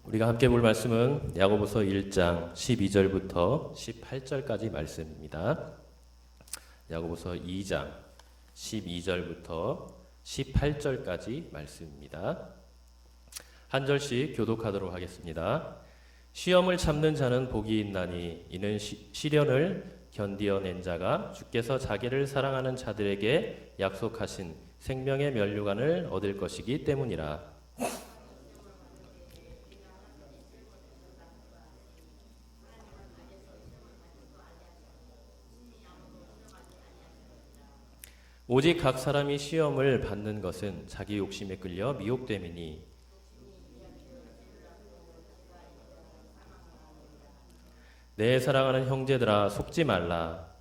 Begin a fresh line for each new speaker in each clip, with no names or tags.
우리가 함께 볼 말씀은 야고보서 1장 12절부터 18절까지 말씀입니다. 야고보서 2장 12절부터 18절까지 말씀입니다. 한 절씩 교독하도록 하겠습니다. 시험을 참는 자는 복이 있나니 이는 시련을 견디어낸 자가 주께서 자기를 사랑하는 자들에게 약속하신 생명의 면류관을 얻을 것이기 때문이라. 오직 각 사람이 시험을 받는 것은 자기 욕심에 끌려 미혹됨이니 내 사랑하는 형제들아 속지 말라.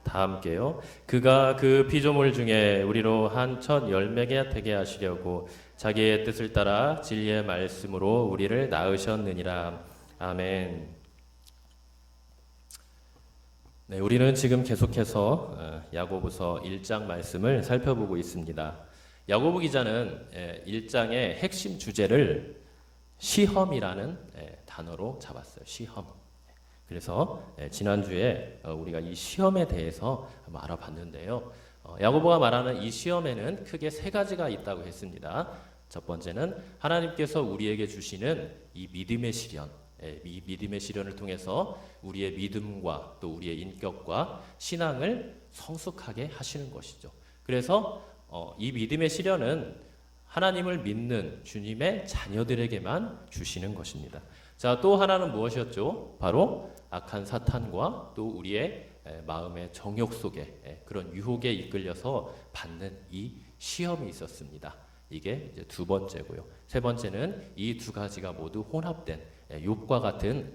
다 함께요. 그가 그 피조물 중에 우리로 한 첫 열매가 되게 하시려고 자기의 뜻을 따라 진리의 말씀으로 우리를 낳으셨느니라. 아멘. 네, 우리는 지금 계속해서 야고보서 1장 말씀을 살펴보고 있습니다. 야고보 기자는 1장의 핵심 주제를 시험이라는 단어로 잡았어요. 시험. 그래서 지난주에 우리가 이 시험에 대해서 한번 알아봤는데요. 야고보가 말하는 이 시험에는 크게 세 가지가 있다고 했습니다. 첫 번째는 하나님께서 우리에게 주시는 이 믿음의 시련, 이 믿음의 시련을 통해서 우리의 믿음과 또 우리의 인격과 신앙을 성숙하게 하시는 것이죠. 그래서 이 믿음의 시련은 하나님을 믿는 주님의 자녀들에게만 주시는 것입니다. 자, 또 하나는 무엇이었죠? 바로 악한 사탄과 또 우리의 마음의 정욕 속에 그런 유혹에 이끌려서 받는 이 시험이 있었습니다. 이게 이제 두 번째고요. 세 번째는 이 두 가지가 모두 혼합된 욥과 같은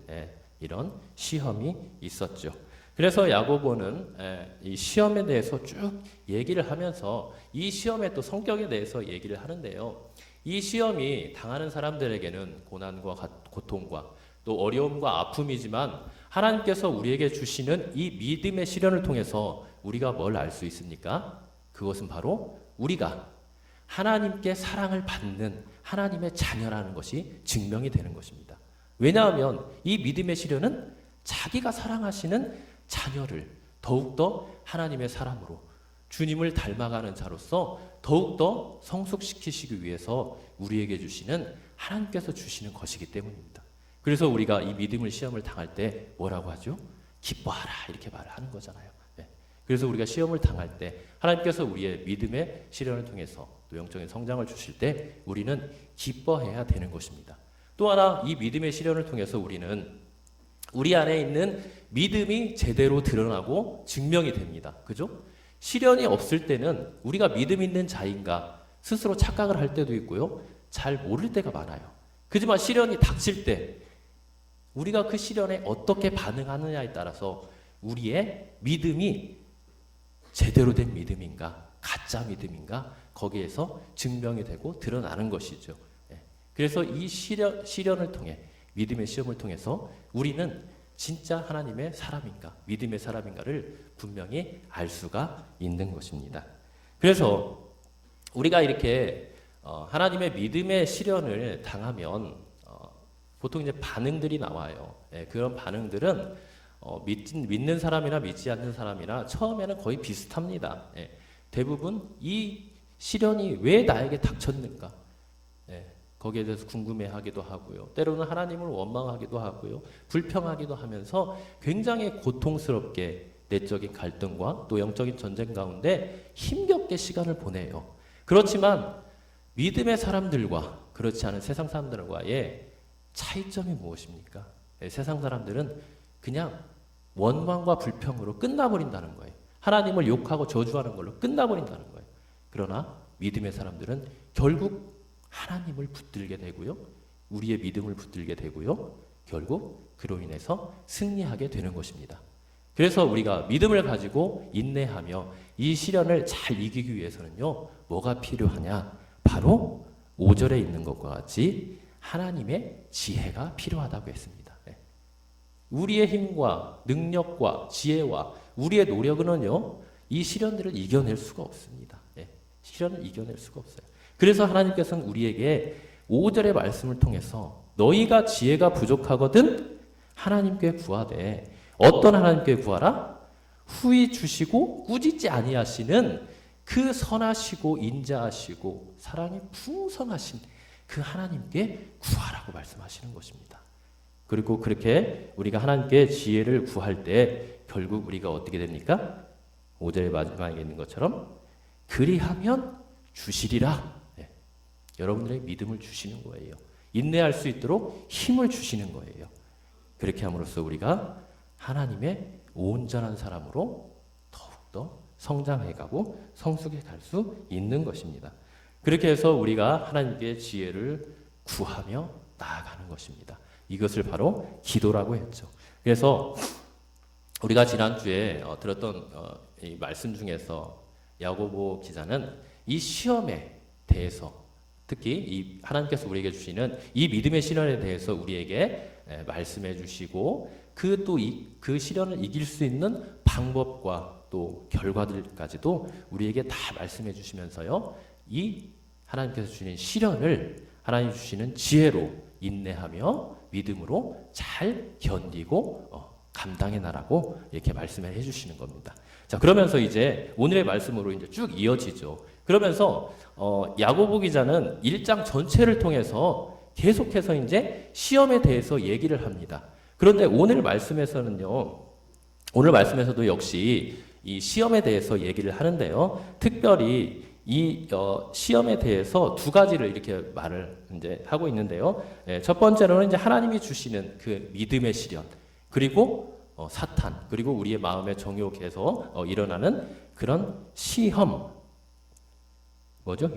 이런 시험이 있었죠. 그래서 야고보는 이 시험에 대해서 쭉 얘기를 하면서 이 시험의 또 성격에 대해서 얘기를 하는데요. 이 시험이 당하는 사람들에게는 고난과 고통과 또 어려움과 아픔이지만 하나님께서 우리에게 주시는 이 믿음의 시련을 통해서 우리가 뭘 알 수 있습니까? 그것은 바로 우리가 하나님께 사랑을 받는 하나님의 자녀라는 것이 증명이 되는 것입니다. 왜냐하면 이 믿음의 시련은 자기가 사랑하시는 자녀를 더욱더 하나님의 사람으로 주님을 닮아가는 자로서 더욱더 성숙시키시기 위해서 우리에게 주시는 하나님께서 주시는 것이기 때문입니다. 그래서 우리가 이 믿음을 시험을 당할 때 뭐라고 하죠? 기뻐하라 이렇게 말을 하는 거잖아요. 그래서 우리가 시험을 당할 때 하나님께서 우리의 믿음의 시련을 통해서 또 영적인 성장을 주실 때 우리는 기뻐해야 되는 것입니다. 또 하나 이 믿음의 시련을 통해서 우리는 우리 안에 있는 믿음이 제대로 드러나고 증명이 됩니다. 그죠? 시련이 없을 때는 우리가 믿음 있는 자인가 스스로 착각을 할 때도 있고요. 잘 모를 때가 많아요. 그지만 시련이 닥칠 때 우리가 그 시련에 어떻게 반응하느냐에 따라서 우리의 믿음이 제대로 된 믿음인가 가짜 믿음인가 거기에서 증명이 되고 드러나는 것이죠. 그래서 이 시련을 통해 믿음의 시험을 통해서 우리는 진짜 하나님의 사람인가 믿음의 사람인가를 분명히 알 수가 있는 것입니다. 그래서 우리가 이렇게 하나님의 믿음의 시련을 당하면 보통 이제 반응들이 나와요. 그런 반응들은 믿는 사람이나 믿지 않는 사람이나 처음에는 거의 비슷합니다. 대부분 이 시련이 왜 나에게 닥쳤는가 거기에 대해서 궁금해하기도 하고요. 때로는 하나님을 원망하기도 하고요. 불평하기도 하면서 굉장히 고통스럽게 내적인 갈등과 또 영적인 전쟁 가운데 힘겹게 시간을 보내요. 그렇지만 믿음의 사람들과 그렇지 않은 세상 사람들과의 차이점이 무엇입니까? 세상 사람들은 그냥 원망과 불평으로 끝나버린다는 거예요. 하나님을 욕하고 저주하는 걸로 끝나버린다는 거예요. 그러나 믿음의 사람들은 결국 하나님을 붙들게 되고요. 우리의 믿음을 붙들게 되고요. 결국 그로 인해서 승리하게 되는 것입니다. 그래서 우리가 믿음을 가지고 인내하며 이 시련을 잘 이기기 위해서는요. 뭐가 필요하냐? 바로 5절에 있는 것과 같이 하나님의 지혜가 필요하다고 했습니다. 우리의 힘과 능력과 지혜와 우리의 노력은요, 이 시련들을 이겨낼 수가 없습니다. 예, 시련을 이겨낼 수가 없어요. 그래서 하나님께서는 우리에게 5절의 말씀을 통해서 너희가 지혜가 부족하거든 하나님께 구하되 어떤 하나님께 구하라? 후히 주시고 꾸짖지 아니하시는 그 선하시고 인자하시고 사랑이 풍성하신 그 하나님께 구하라고 말씀하시는 것입니다. 그리고 그렇게 우리가 하나님께 지혜를 구할 때 결국 우리가 어떻게 됩니까? 5절의 마지막에 있는 것처럼 그리하면 주시리라. 네. 여러분들의 믿음을 주시는 거예요. 인내할 수 있도록 힘을 주시는 거예요. 그렇게 함으로써 우리가 하나님의 온전한 사람으로 더욱더 성장해가고 성숙해 갈 수 있는 것입니다. 그렇게 해서 우리가 하나님께 지혜를 구하며 나아가는 것입니다. 이것을 바로 기도라고 했죠. 그래서 우리가 지난주에 들었던 이 말씀 중에서 야고보 기자는 이 시험에 대해서 특히 이 하나님께서 우리에게 주시는 이 믿음의 시련에 대해서 우리에게 말씀해 주시고 그 시련을 이길 수 있는 방법과 또 결과들까지도 우리에게 다 말씀해 주시면서요. 이 하나님께서 주시는 시련을 하나님 주시는 지혜로 인내하며 믿음으로 잘 견디고 감당해 나라고 이렇게 말씀을 해 주시는 겁니다. 자, 그러면서 이제 오늘의 말씀으로 이제 쭉 이어지죠. 그러면서 야고보 기자는 1장 전체를 통해서 계속해서 이제 시험에 대해서 얘기를 합니다. 그런데 오늘 말씀에서는요. 오늘 말씀에서도 역시 이 시험에 대해서 얘기를 하는데요. 특별히 이 시험에 대해서 두 가지를 이렇게 말을 이제 하고 있는데요. 첫 번째로는 이제 하나님이 주시는 그 믿음의 시련, 그리고 사탄, 그리고 우리의 마음의 정욕에서 일어나는 그런 시험, 뭐죠?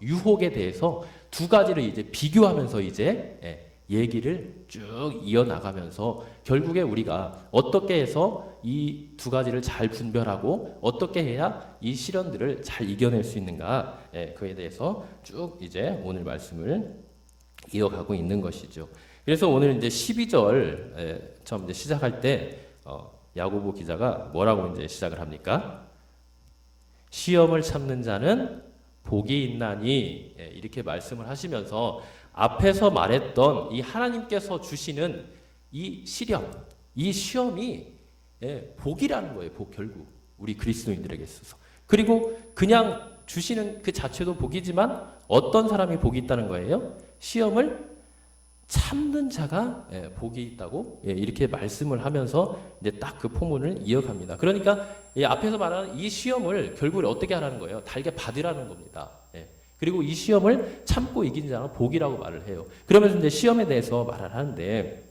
유혹에 대해서 두 가지를 이제 비교하면서 이제 얘기를 쭉 이어나가면서 결국에 우리가 어떻게 해서 이 두 가지를 잘 분별하고 어떻게 해야 이 시련들을 잘 이겨낼 수 있는가, 그에 대해서 쭉 이제 오늘 말씀을 이어가고 있는 것이죠. 그래서 오늘 이제 12절 처음 이제 시작할 때 야고보 기자가 뭐라고 이제 시작을 합니까? 시험을 참는 자는 복이 있나니, 이렇게 말씀을 하시면서 앞에서 말했던 이 하나님께서 주시는 이 시련, 이 시험이 복이라는 거예요. 복, 결국 우리 그리스도인들에게 있어서. 그리고 그냥 주시는 그 자체도 복이지만 어떤 사람이 복이 있다는 거예요? 시험을 참는 자가 복이 있다고 이렇게 말씀을 하면서 이제 딱 그 포문을 이어갑니다. 그러니까 앞에서 말하는 이 시험을 결국 어떻게 하라는 거예요? 달게 받으라는 겁니다. 그리고 이 시험을 참고 이긴 자는 복이라고 말을 해요. 그러면서 이제 시험에 대해서 말을 하는데,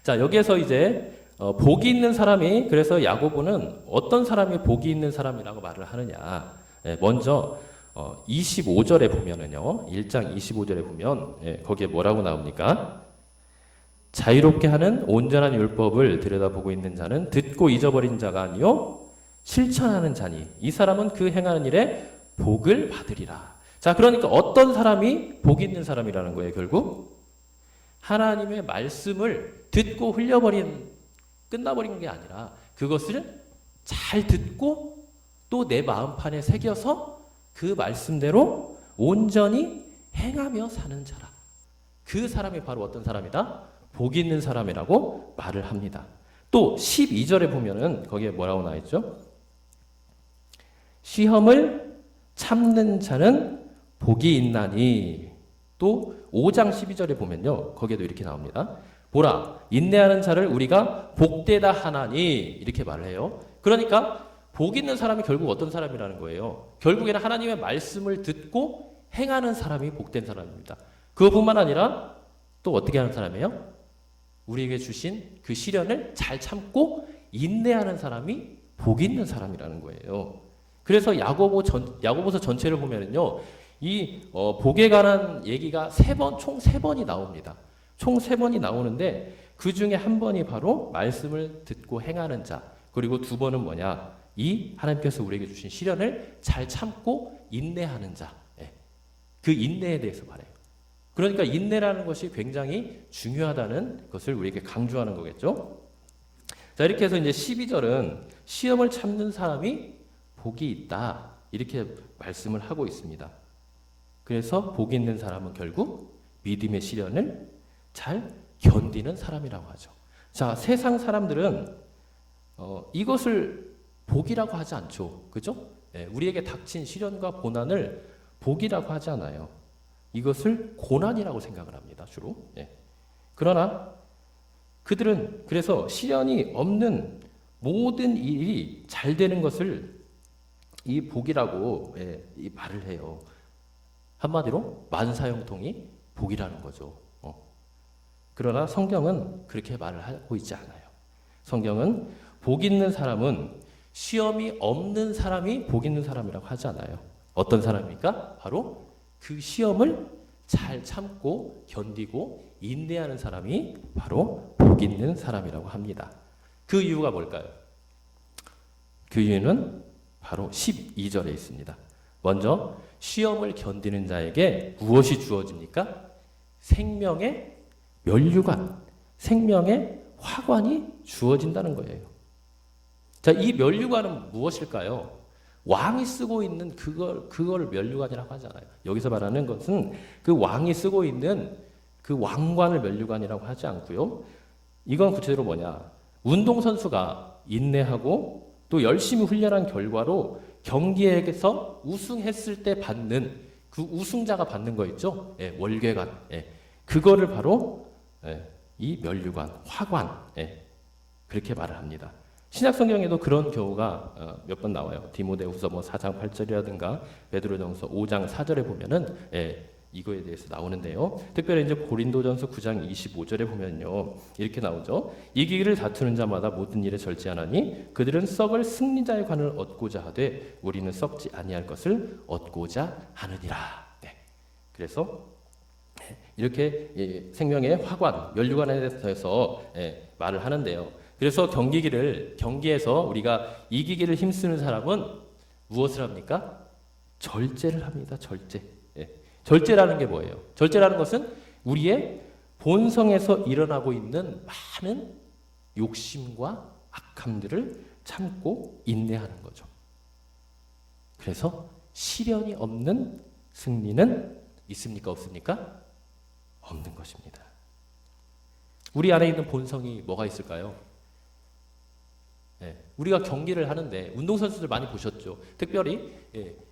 자, 여기에서 이제 복이 있는 사람이, 그래서 야고보는 어떤 사람이 복이 있는 사람이라고 말을 하느냐. 먼저 25절에 보면은요, 1장 25절에 보면 거기에 뭐라고 나옵니까? 자유롭게 하는 온전한 율법을 들여다보고 있는 자는 듣고 잊어버린 자가 아니요 실천하는 자니 이 사람은 그 행하는 일에 복을 받으리라. 자, 그러니까 어떤 사람이 복 있는 사람이라는 거예요. 결국 하나님의 말씀을 듣고 끝나버린 게 아니라 그것을 잘 듣고 또 내 마음판에 새겨서 그 말씀대로 온전히 행하며 사는 자라. 그 사람이 바로 어떤 사람이다? 복 있는 사람이라고 말을 합니다. 또 12절에 보면은 거기에 뭐라고 나와 있죠? 시험을 참는 자는 복이 있나니. 또 5장 12절에 보면요, 거기에도 이렇게 나옵니다. 보라, 인내하는 자를 우리가 복되다 하나니, 이렇게 말을 해요. 그러니까 복 있는 사람이 결국 어떤 사람이라는 거예요? 결국에는 하나님의 말씀을 듣고 행하는 사람이 복된 사람입니다. 그것뿐만 아니라 또 어떻게 하는 사람이에요? 우리에게 주신 그 시련을 잘 참고 인내하는 사람이 복 있는 사람이라는 거예요. 그래서 야고보서 전체를 보면은요, 이 복에 관한 얘기가 총 3번이 나옵니다. 총 3번이 나오는데 그 중에 한 번이 바로 말씀을 듣고 행하는 자, 그리고 2번은 뭐냐? 이 하나님께서 우리에게 주신 시련을 잘 참고 인내하는 자. 그 인내에 대해서 말해요. 그러니까 인내라는 것이 굉장히 중요하다는 것을 우리에게 강조하는 거겠죠. 자, 이렇게 해서 이제 12절은 시험을 참는 사람이 복이 있다, 이렇게 말씀을 하고 있습니다. 그래서 복이 있는 사람은 결국 믿음의 시련을 잘 견디는 사람이라고 하죠. 자, 세상 사람들은 이것을 복이라고 하지 않죠. 그죠? 예, 우리에게 닥친 시련과 고난을 복이라고 하지 않아요. 이것을 고난이라고 생각을 합니다, 주로. 예. 그러나 그들은 그래서 시련이 없는 모든 일이 잘 되는 것을 이 복이라고 이 말을 해요. 한마디로 만사형통이 복이라는 거죠. 그러나 성경은 그렇게 말을 하고 있지 않아요. 성경은 복 있는 사람은 시험이 없는 사람이 복 있는 사람이라고 하지 않아요. 어떤 사람입니까? 바로 그 시험을 잘 참고 견디고 인내하는 사람이 바로 복 있는 사람이라고 합니다. 그 이유가 뭘까요? 그 이유는 바로 12절에 있습니다. 먼저 시험을 견디는 자에게 무엇이 주어집니까? 생명의 면류관, 생명의 화관이 주어진다는 거예요. 자, 이 면류관은 무엇일까요? 왕이 쓰고 있는 그걸 면류관이라고 하잖아요. 여기서 말하는 것은 그 왕이 쓰고 있는 그 왕관을 면류관이라고 하지 않고요. 이건 구체적으로 뭐냐? 운동선수가 인내하고 또 열심히 훈련한 결과로 경기에서 우승했을 때 받는 그 우승자가 받는 거 있죠? 예, 월계관. 예, 그거를 바로 이 면류관, 화관, 그렇게 말을 합니다. 신약성경에도 그런 경우가 몇 번 나와요. 디모데후서 4장 8절이라든가 베드로전서 5장 4절에 보면은 이거에 대해서 나오는데요. 특별히 이제 고린도전서 9장 25절에 보면요, 이렇게 나오죠. 이기기를 다투는 자마다 모든 일에 절제하나니 그들은 썩을 승리자의 관을 얻고자 하되 우리는 썩지 아니할 것을 얻고자 하느니라. 그래서 이렇게 생명의 화관, 면류관에 대해서 말을 하는데요. 그래서 경기에서 우리가 이기기를 힘쓰는 사람은 무엇을 합니까? 절제를 합니다. 절제. 절제라는 게 뭐예요? 절제라는 것은 우리의 본성에서 일어나고 있는 많은 욕심과 악함들을 참고 인내하는 거죠. 그래서 시련이 없는 승리는 있습니까? 없습니까? 없는 것입니다. 우리 안에 있는 본성이 뭐가 있을까요? 우리가 경기를 하는데 운동선수들 많이 보셨죠? 특별히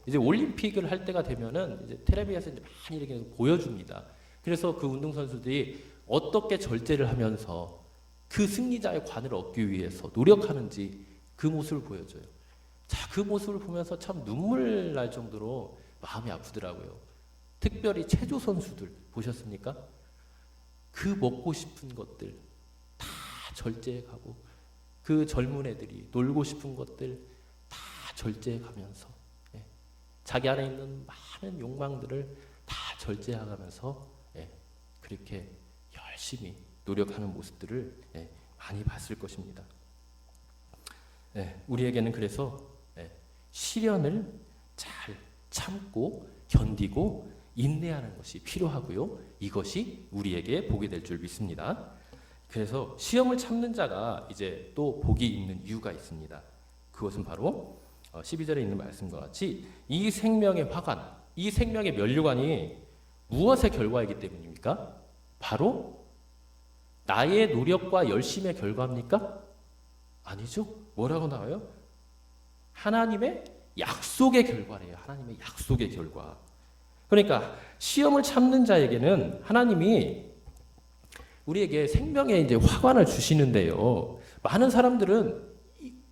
이제 올림픽을 할 때가 되면은 이제 텔레비에서 이제 많이 이렇게 보여줍니다. 그래서 그 운동선수들이 어떻게 절제를 하면서 그 승리자의 관을 얻기 위해서 노력하는지 그 모습을 보여줘요. 자, 그 모습을 보면서 참 눈물 날 정도로 마음이 아프더라고요. 특별히 체조 선수들 보셨습니까? 그 먹고 싶은 것들 다 절제해 가고 그 젊은 애들이 놀고 싶은 것들 다 절제해 가면서 자기 안에 있는 많은 욕망들을 다 절제해 가면서 그렇게 열심히 노력하는 모습들을 많이 봤을 것입니다. 우리에게는 그래서 시련을 잘 참고 견디고 인내하는 것이 필요하고요. 이것이 우리에게 복이 될 줄 믿습니다. 그래서 시험을 참는 자가 이제 또 복이 있는 이유가 있습니다. 그것은 바로 12절에 있는 말씀과 같이 이 생명의 화관, 이 생명의 면류관이 무엇의 결과이기 때문입니까? 바로 나의 노력과 열심의 결과입니까? 아니죠. 뭐라고 나와요? 하나님의 약속의 결과래요. 하나님의 약속의 결과. 그러니까 시험을 참는 자에게는 하나님이 우리에게 생명의 이제 화관을 주시는데요. 많은 사람들은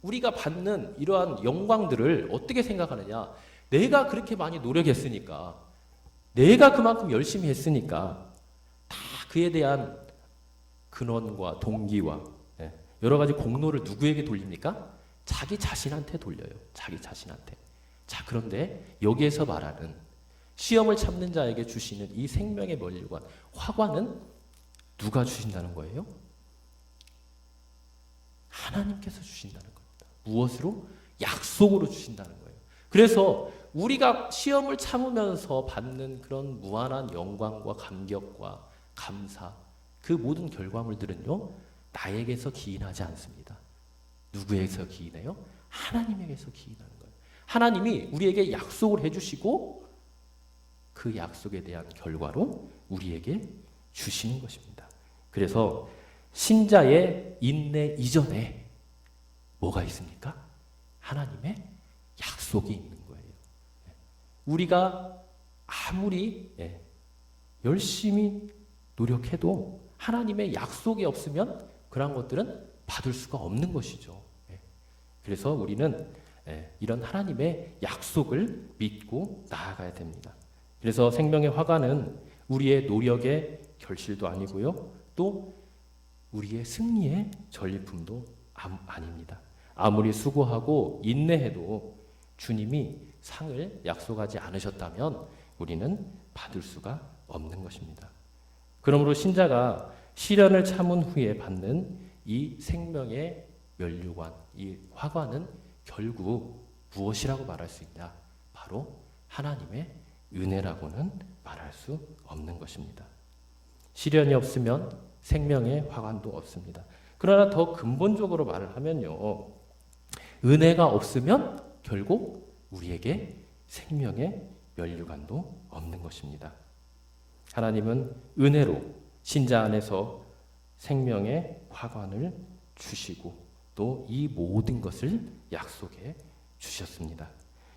우리가 받는 이러한 영광들을 어떻게 생각하느냐? 내가 그렇게 많이 노력했으니까, 내가 그만큼 열심히 했으니까 다 그에 대한 근원과 동기와 여러 가지 공로를 누구에게 돌립니까? 자기 자신한테 돌려요. 자기 자신한테. 자, 그런데 여기에서 말하는 시험을 참는 자에게 주시는 이 생명의 면류관, 화관은 누가 주신다는 거예요? 하나님께서 주신다는 겁니다. 무엇으로? 약속으로 주신다는 거예요. 그래서 우리가 시험을 참으면서 받는 그런 무한한 영광과 감격과 감사, 그 모든 결과물들은요, 나에게서 기인하지 않습니다. 누구에게서 기인해요? 하나님에게서 기인하는 거예요. 하나님이 우리에게 약속을 해주시고 그 약속에 대한 결과로 우리에게 주시는 것입니다. 그래서 신자의 인내 이전에 뭐가 있습니까? 하나님의 약속이 있는 거예요. 우리가 아무리 열심히 노력해도 하나님의 약속이 없으면 그런 것들은 받을 수가 없는 것이죠. 그래서 우리는 이런 하나님의 약속을 믿고 나아가야 됩니다. 그래서 생명의 화관은 우리의 노력의 결실도 아니고요, 또 우리의 승리의 전리품도 아닙니다. 아무리 수고하고 인내해도 주님이 상을 약속하지 않으셨다면 우리는 받을 수가 없는 것입니다. 그러므로 신자가 시련을 참은 후에 받는 이 생명의 면류관, 이 화관은 결국 무엇이라고 말할 수 있냐? 바로 하나님의 은혜라고는 말할 수 없는 것입니다. 시련이 없으면 생명의 화관도 없습니다. 그러나 더 근본적으로 말을 하면요, 은혜가 없으면 결국 우리에게 생명의 면류관도 없는 것입니다. 하나님은 은혜로 신자 안에서 생명의 화관을 주시고 또 이 모든 것을 약속해 주셨습니다.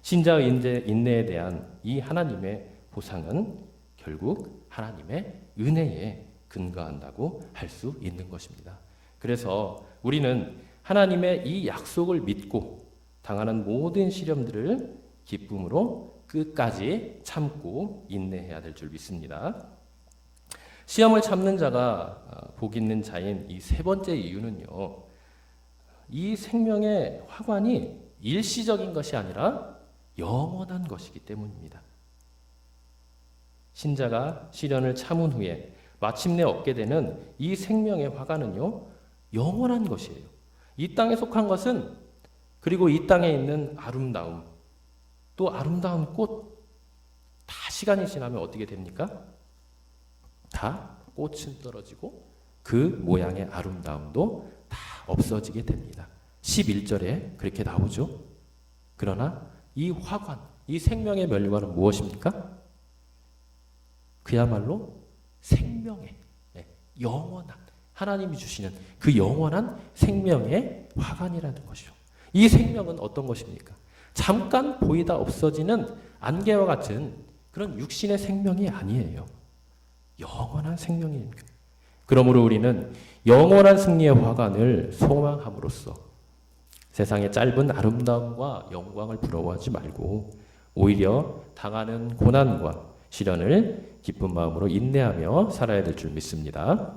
신자의 인내에 대한 이 하나님의 보상은 결국 하나님의 은혜에 근거한다고 할 수 있는 것입니다. 그래서 우리는 하나님의 이 약속을 믿고 당하는 모든 시련들을 기쁨으로 끝까지 참고 인내해야 될 줄 믿습니다. 시험을 참는 자가 복 있는 자인 이 세 번째 이유는요, 이 생명의 화관이 일시적인 것이 아니라 영원한 것이기 때문입니다. 신자가 시련을 참은 후에 마침내 얻게 되는 이 생명의 화관은요, 영원한 것이에요. 이 땅에 속한 것은, 그리고 이 땅에 있는 아름다움, 또 아름다운 꽃, 다 시간이 지나면 어떻게 됩니까? 다 꽃은 떨어지고 그 모양의 아름다움도 다 없어지게 됩니다. 11절에 그렇게 나오죠. 그러나 이 화관, 이 생명의 면류관은 무엇입니까? 그야말로 생명의 영원한, 하나님이 주시는 그 영원한 생명의 화관이라는 것이죠. 이 생명은 어떤 것입니까? 잠깐 보이다 없어지는 안개와 같은 그런 육신의 생명이 아니에요. 영원한 생명입니다. 그러므로 우리는 영원한 승리의 화관을 소망함으로써 세상의 짧은 아름다움과 영광을 부러워하지 말고 오히려 당하는 고난과 시련을 기쁜 마음으로 인내하며 살아야 될 줄 믿습니다.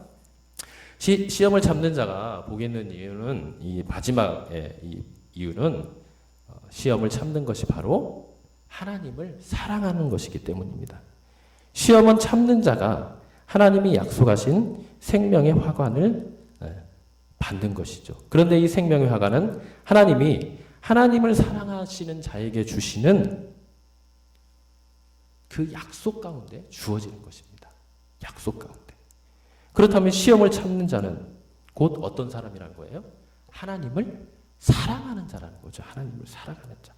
시험을 참는 자가 복 있는 이유는, 이 마지막의 이유는 시험을 참는 것이 바로 하나님을 사랑하는 것이기 때문입니다. 시험은 참는 자가 하나님이 약속하신 생명의 화관을 받는 것이죠. 그런데 이 생명의 화관은 하나님이 하나님을 사랑하시는 자에게 주시는 그 약속 가운데 주어지는 것입니다. 약속 가운데. 그렇다면 시험을 참는 자는 곧 어떤 사람이라는 거예요? 하나님을 사랑하는 자라는 거죠. 하나님을 사랑하는 자.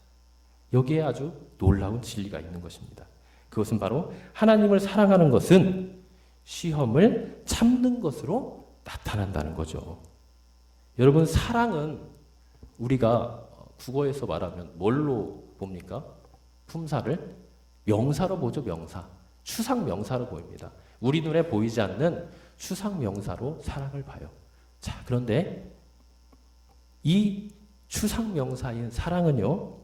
여기에 아주 놀라운 진리가 있는 것입니다. 그것은 바로 하나님을 사랑하는 것은 시험을 참는 것으로 나타난다는 거죠. 여러분, 사랑은 우리가 국어에서 말하면 뭘로 봅니까? 품사를 명사로 보죠. 명사. 추상 명사로 보입니다. 우리 눈에 보이지 않는 추상 명사로 사랑을 봐요. 자, 그런데 이 추상 명사인 사랑은요,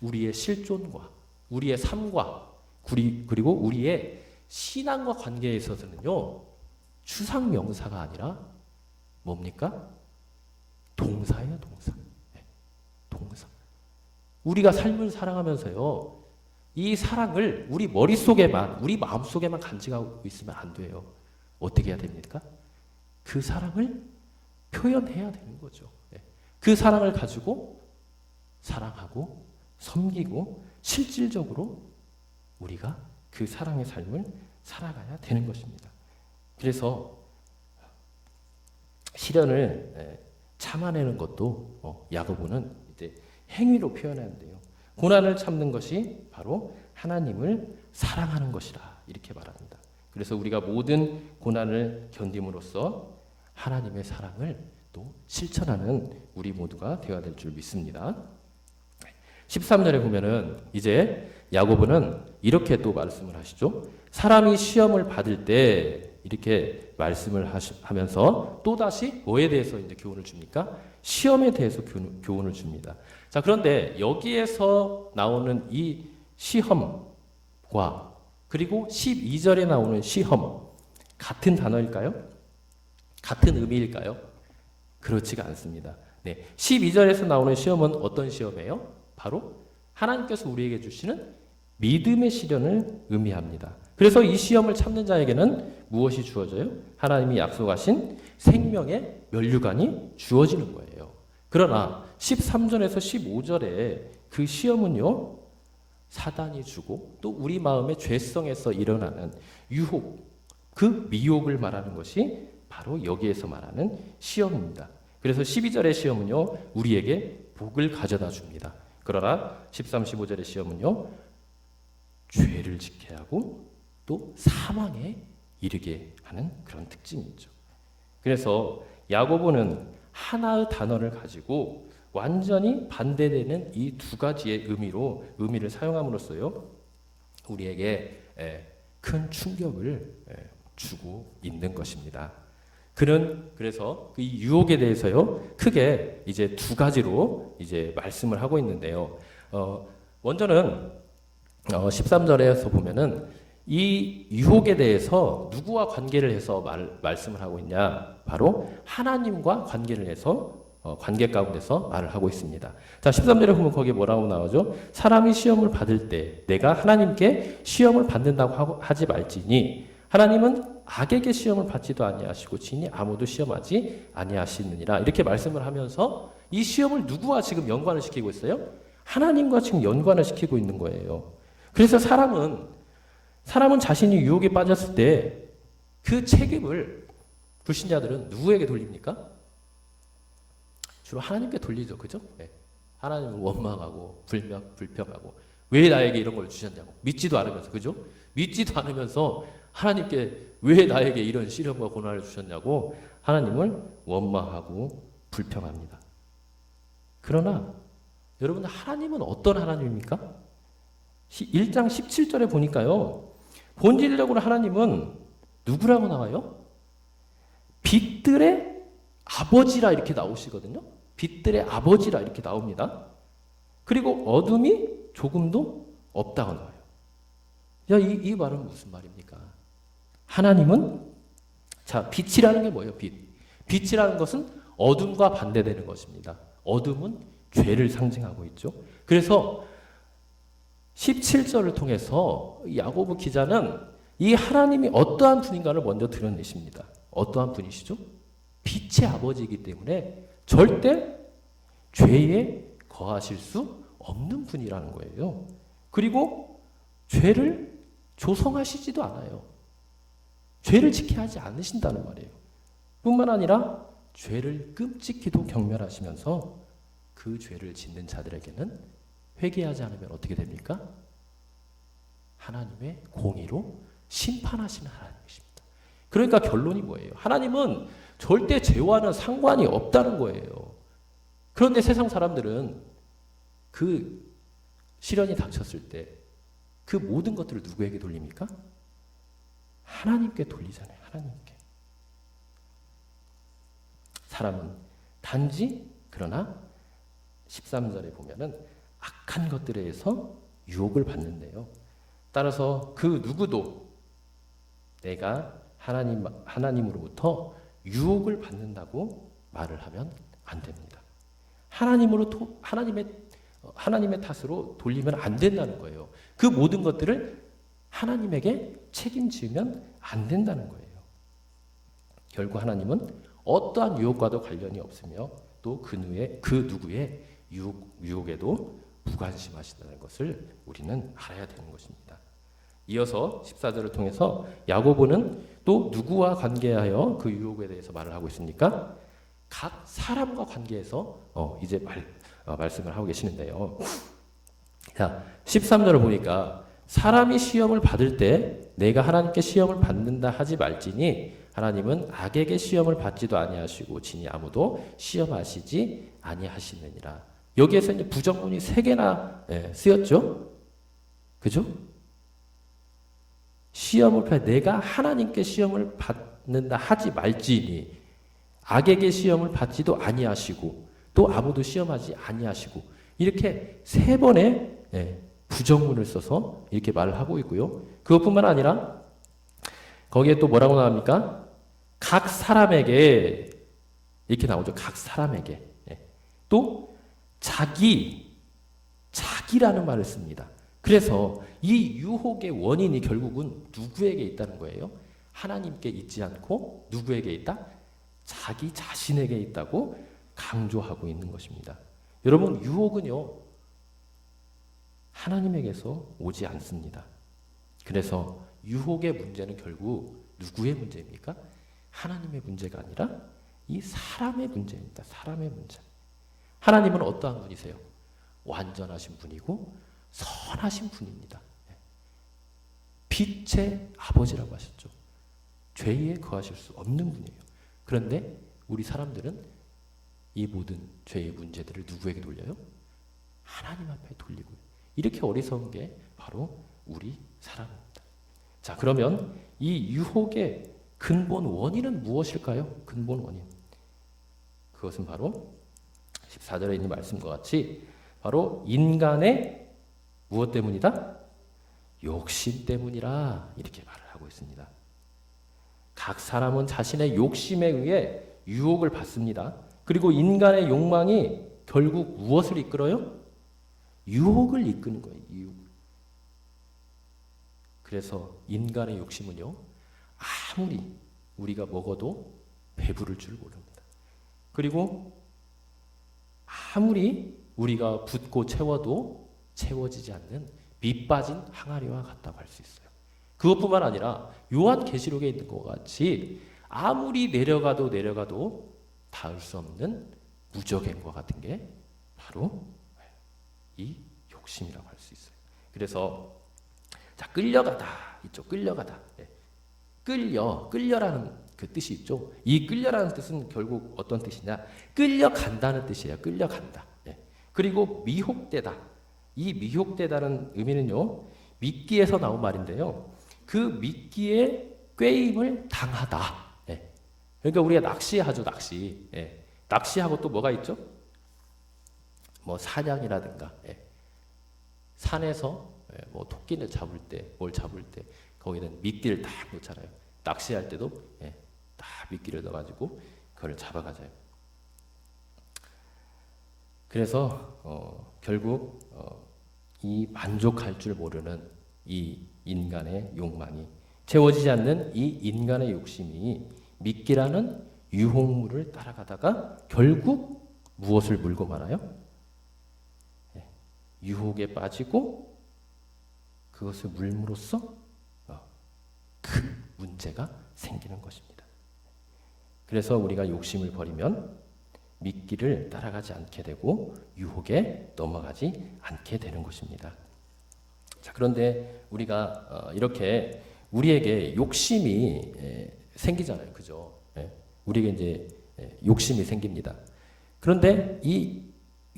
우리의 실존과 우리의 삶과 그리고 우리의 신앙과 관계에 있어서는요, 추상 명사가 아니라 뭡니까? 동사예요, 동사. 동사. 우리가 삶을 사랑하면서요, 이 사랑을 우리 머릿속에만, 우리 마음속에만 간직하고 있으면 안 돼요. 어떻게 해야 됩니까? 그 사랑을 표현해야 되는 거죠. 그 사랑을 가지고 사랑하고 섬기고 실질적으로 우리가 그 사랑의 삶을 살아가야 되는 것입니다. 그래서 시련을 참아내는 것도 야고보는 이제 행위로 표현하는데요. 고난을 참는 것이 바로 하나님을 사랑하는 것이라 이렇게 말합니다. 그래서 우리가 모든 고난을 견딤으로써 하나님의 사랑을 또 실천하는 우리 모두가 되어야 될 줄 믿습니다. 13절에 보면은 이제 야고보는 이렇게 또 말씀을 하시죠. 사람이 시험을 받을 때 이렇게 말씀을 하면서 또다시 뭐에 대해서 이제 교훈을 줍니까? 시험에 대해서 교훈을 줍니다. 자, 그런데 여기에서 나오는 이 시험과 그리고 12절에 나오는 시험 같은 단어일까요? 같은 의미일까요? 그렇지가 않습니다. 네, 12절에서 나오는 시험은 어떤 시험이에요? 바로 하나님께서 우리에게 주시는 믿음의 시련을 의미합니다. 그래서 이 시험을 참는 자에게는 무엇이 주어져요? 하나님이 약속하신 생명의 면류관이 주어지는 거예요. 그러나 13절에서 15절에 그 시험은요, 사단이 주고 또 우리 마음의 죄성에서 일어나는 유혹, 그 미혹을 말하는 것이 바로 여기에서 말하는 시험입니다. 그래서 12절의 시험은요, 우리에게 복을 가져다 줍니다. 그러나 13, 15절의 시험은요, 죄를 짓게 하고 또 사망에 이르게 하는 그런 특징이 있죠. 그래서 야고보는 하나의 단어를 가지고 완전히 반대되는 이 두 가지의 의미를 사용함으로써요, 우리에게 큰 충격을 주고 있는 것입니다. 그는 그래서 이 유혹에 대해서요, 크게 이제 두 가지로 이제 말씀을 하고 있는데요. 먼저는 13절에서 보면은 이 유혹에 대해서 누구와 관계를 해서 말씀을 하고 있냐? 바로 하나님과 관계를 해서 관계 가운데서 말을 하고 있습니다. 자, 13절에 보면 거기에 뭐라고 나오죠? 사람이 시험을 받을 때 내가 하나님께 시험을 받는다고 하지 말지니 하나님은 악에게 시험을 받지도 아니하시고 지니 아무도 시험하지 아니하시느니라. 이렇게 말씀을 하면서 이 시험을 누구와 지금 연관을 시키고 있어요? 하나님과 지금 연관을 시키고 있는 거예요. 그래서 사람은 자신이 유혹에 빠졌을 때 그 책임을 불신자들은 누구에게 돌립니까? 주로 하나님께 돌리죠. 그죠? 네. 하나님을 원망하고 불평하고 왜 나에게 이런 걸 주셨냐고 믿지도 않으면서, 그죠? 믿지도 않으면서 하나님께 왜 나에게 이런 시련과 고난을 주셨냐고 하나님을 원망하고 불평합니다. 그러나 여러분, 하나님은 어떤 하나님입니까? 1장 17절에 보니까요, 본질적으로 하나님은 누구라고 나와요? 빛들의 아버지라 이렇게 나오시거든요. 빛들의 아버지라 이렇게 나옵니다. 그리고 어둠이 조금도 없다고 나와요. 야, 이 말은 무슨 말입니까? 하나님은, 자, 빛이라는 게 뭐예요? 빛이라는 것은 어둠과 반대되는 것입니다. 어둠은 죄를 상징하고 있죠. 그래서 17절을 통해서 야고보 기자는 이 하나님이 어떠한 분인가를 먼저 드러내십니다. 어떠한 분이시죠? 빛의 아버지이기 때문에 절대 죄에 거하실 수 없는 분이라는 거예요. 그리고 죄를 조성하시지도 않아요. 죄를 지게 하지 않으신다는 말이에요. 뿐만 아니라 죄를 끔찍히도 경멸하시면서 그 죄를 짓는 자들에게는 회개하지 않으면 어떻게 됩니까? 하나님의 공의로 심판하시는 하나님이십니다. 그러니까 결론이 뭐예요? 하나님은 절대 죄와는 상관이 없다는 거예요. 그런데 세상 사람들은 그 시련이 닥쳤을 때 그 모든 것들을 누구에게 돌립니까? 하나님께 돌리잖아요. 하나님께. 사람은 단지 그러나 13절에 보면은 악한 것들에 의해서 유혹을 받는데요. 따라서 그 누구도 내가 하나님으로부터 유혹을 받는다고 말을 하면 안 됩니다. 하나님의 탓으로 돌리면 안 된다는 거예요. 그 모든 것들을 하나님에게 책임지면 안 된다는 거예요. 결국 하나님은 어떠한 유혹과도 관련이 없으며 또 그 누구의 유혹에도 무관심하신다는 것을 우리는 알아야 되는 것입니다. 이어서 14절을 통해서 야고보는 또 누구와 관계하여 그 유혹에 대해서 말을 하고 있습니까? 각 사람과 관계해서 이제 말씀을 하고 계시는데요. 자, 13절을 보니까 사람이 시험을 받을 때 내가 하나님께 시험을 받는다 하지 말지니 하나님은 악에게 시험을 받지도 아니하시고 진히 아무도 시험하시지 아니하시느니라. 여기에서 이제 부정문이 3개나 쓰였죠. 그죠? 내가 하나님께 시험을 받는다 하지 말지니 악에게 시험을 받지도 아니하시고 또 아무도 시험하지 아니하시고 이렇게 3번의 부정문을 써서 이렇게 말을 하고 있고요. 그것뿐만 아니라 거기에 또 뭐라고 나옵니까? 각 사람에게 이렇게 나오죠. 각 사람에게. 또 자기라는 말을 씁니다. 그래서 이 유혹의 원인이 결국은 누구에게 있다는 거예요? 하나님께 있지 않고 누구에게 있다? 자기 자신에게 있다고 강조하고 있는 것입니다. 여러분, 유혹은요, 하나님에게서 오지 않습니다. 그래서 유혹의 문제는 결국 누구의 문제입니까? 하나님의 문제가 아니라 이 사람의 문제입니다. 사람의 문제. 하나님은 어떠한 분이세요? 완전하신 분이고 선하신 분입니다. 빛의 아버지라고 하셨죠. 죄에 거하실 수 없는 분이에요. 그런데 우리 사람들은 이 모든 죄의 문제들을 누구에게 돌려요? 하나님 앞에 돌리고요. 이렇게 어리석은 게 바로 우리 사람입니다. 자, 그러면 이 유혹의 근본 원인은 무엇일까요? 근본 원인. 그것은 바로 14절에 있는 말씀과 같이 바로 인간의 무엇 때문이다? 욕심 때문이라 이렇게 말을 하고 있습니다. 각 사람은 자신의 욕심에 의해 유혹을 받습니다. 그리고 인간의 욕망이 결국 무엇을 이끌어요? 유혹을 이끄는 거예요. 유혹. 그래서 인간의 욕심은요, 아무리 우리가 먹어도 배부를 줄 모릅니다. 그리고 아무리 우리가 붓고 채워도 채워지지 않는 밑빠진 항아리와 같다고 할 수 있어요. 그것뿐만 아니라 요한계시록에 있는 것 같이 아무리 내려가도 닿을 수 없는 무적행과 같은 게 바로 이 욕심이라고 할 수 있어요. 그래서 자, 끌려가다 있죠. 끌려가다. 끌려라는 그 뜻이 있죠. 이 끌려라는 뜻은 결국 어떤 뜻이냐? 끌려간다는 뜻이에요. 끌려간다. 그리고 미혹되다. 이 미혹되다는 의미는요, 미끼에서 나온 말인데요. 그 미끼에 꿰임을 당하다. 그러니까 우리가 낚시하죠, 낚시. 낚시하고 또 뭐가 있죠? 뭐 사냥이라든가, 산에서 뭐 토끼를 잡을 때, 뭘 잡을 때 거기는 미끼를 딱 놓잖아요. 낚시할 때도 딱 미끼를 넣어가지고 그걸 잡아가져요. 그래서 결국 이 만족할 줄 모르는 이 인간의 욕망이, 채워지지 않는 이 인간의 욕심이 미끼라는 유혹물을 따라가다가 결국 무엇을 물고 말아요? 유혹에 빠지고 그것을 물므로써 큰 문제가 생기는 것입니다. 그래서 우리가 욕심을 버리면 미끼를 따라가지 않게 되고 유혹에 넘어가지 않게 되는 것입니다. 자, 그런데 우리가 이렇게 우리에게 욕심이 생기잖아요. 그죠? 우리에게 이제 욕심이 생깁니다. 그런데 이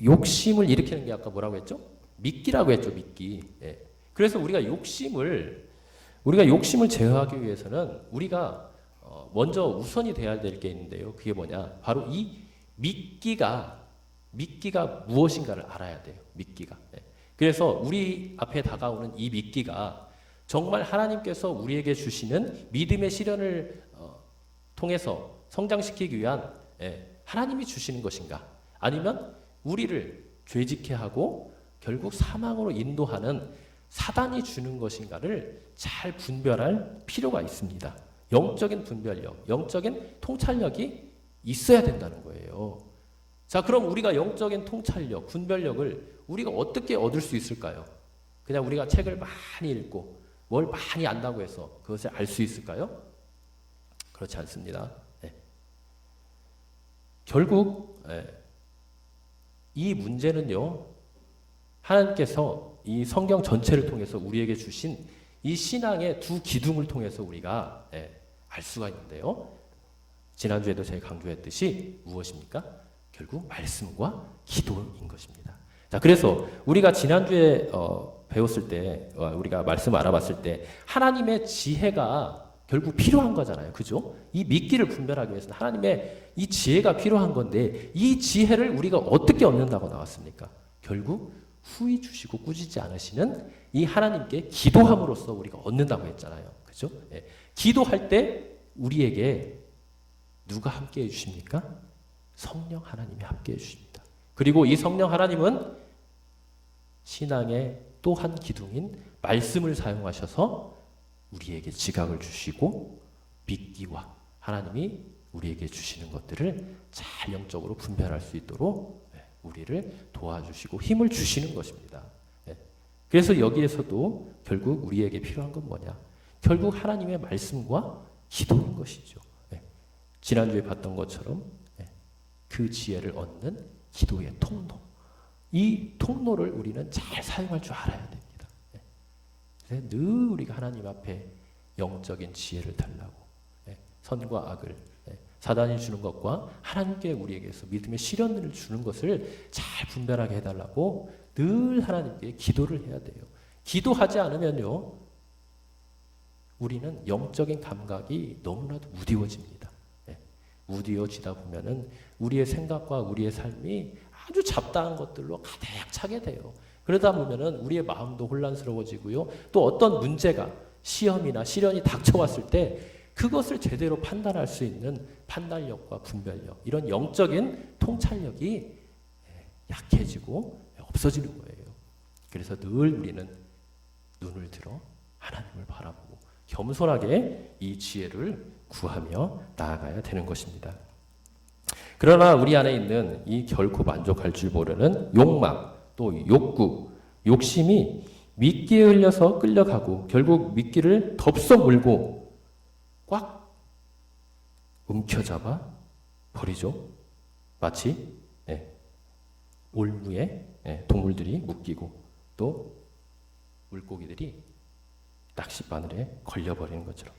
욕심을 일으키는 게 아까 뭐라고 했죠? 미끼라고 했죠. 미끼. 그래서 우리가 욕심을 제어하기 위해서는 우리가 먼저 우선이 돼야 될 게 있는데요. 그게 뭐냐? 바로 이 미끼가 무엇인가를 알아야 돼요. 미끼가. 그래서 우리 앞에 다가오는 이 미끼가 정말 하나님께서 우리에게 주시는 믿음의 시련을 통해서 성장시키기 위한 하나님이 주시는 것인가? 아니면 우리를 죄짓게 하고 결국 사망으로 인도하는 사단이 주는 것인가를 잘 분별할 필요가 있습니다. 영적인 분별력, 영적인 통찰력이 있어야 된다는 거예요. 자, 그럼 우리가 영적인 통찰력, 분별력을 우리가 어떻게 얻을 수 있을까요? 그냥 우리가 책을 많이 읽고 뭘 많이 안다고 해서 그것을 알 수 있을까요? 그렇지 않습니다. 네. 결국 이 문제는요, 하나님께서 이 성경 전체를 통해서 우리에게 주신 이 신앙의 두 기둥을 통해서 우리가 알 수가 있는데요. 지난주에도 제가 강조했듯이 무엇입니까? 결국 말씀과 기도인 것입니다. 자, 그래서 우리가 지난주에 배웠을 때, 우리가 말씀을 알아봤을 때 하나님의 지혜가 결국 필요한 거잖아요. 그죠? 이 미끼를 분별하기 위해서는 하나님의 이 지혜가 필요한 건데 이 지혜를 우리가 어떻게 얻는다고 나왔습니까? 결국 후히 주시고 꾸짖지 않으시는 이 하나님께 기도함으로써 우리가 얻는다고 했잖아요. 그죠? 예. 기도할 때 우리에게 누가 함께 해주십니까? 성령 하나님이 함께 해주십니다. 그리고 이 성령 하나님은 신앙의 또 한 기둥인 말씀을 사용하셔서 우리에게 지각을 주시고 믿기와 하나님이 우리에게 주시는 것들을 잘 영적으로 분별할 수 있도록 우리를 도와주시고 힘을 주시는 것입니다. 그래서 여기에서도 결국 우리에게 필요한 건 뭐냐? 결국 하나님의 말씀과 기도인 것이죠. 지난주에 봤던 것처럼 그 지혜를 얻는 기도의 통로. 이 통로를 우리는 잘 사용할 줄 알아야 됩니다. 그래서 늘 우리가 하나님 앞에 영적인 지혜를 달라고 선과 악을 사단이 주는 것과 하나님께 우리에게서 믿음의 시련을 주는 것을 잘 분별하게 해달라고 늘 하나님께 기도를 해야 돼요. 기도하지 않으면요, 우리는 영적인 감각이 너무나도 무디워집니다. 무디워지다 보면은 우리의 생각과 우리의 삶이 아주 잡다한 것들로 가득 차게 돼요. 그러다 보면은 우리의 마음도 혼란스러워지고요. 또 어떤 문제가 시험이나 시련이 닥쳐왔을 때 그것을 제대로 판단할 수 있는 판단력과 분별력, 이런 영적인 통찰력이 약해지고 없어지는 거예요. 그래서 늘 우리는 눈을 들어 하나님을 바라보고 겸손하게 이 지혜를 구하며 나아가야 되는 것입니다. 그러나 우리 안에 있는 이 결코 만족할 줄 모르는 욕망, 또 욕구, 욕심이 미끼에 흘려서 끌려가고 결국 미끼를 덥석 물고 꽉 움켜잡아 버리죠. 마치 올무에 동물들이 묶이고 또 물고기들이 낚싯바늘에 걸려버리는 것처럼.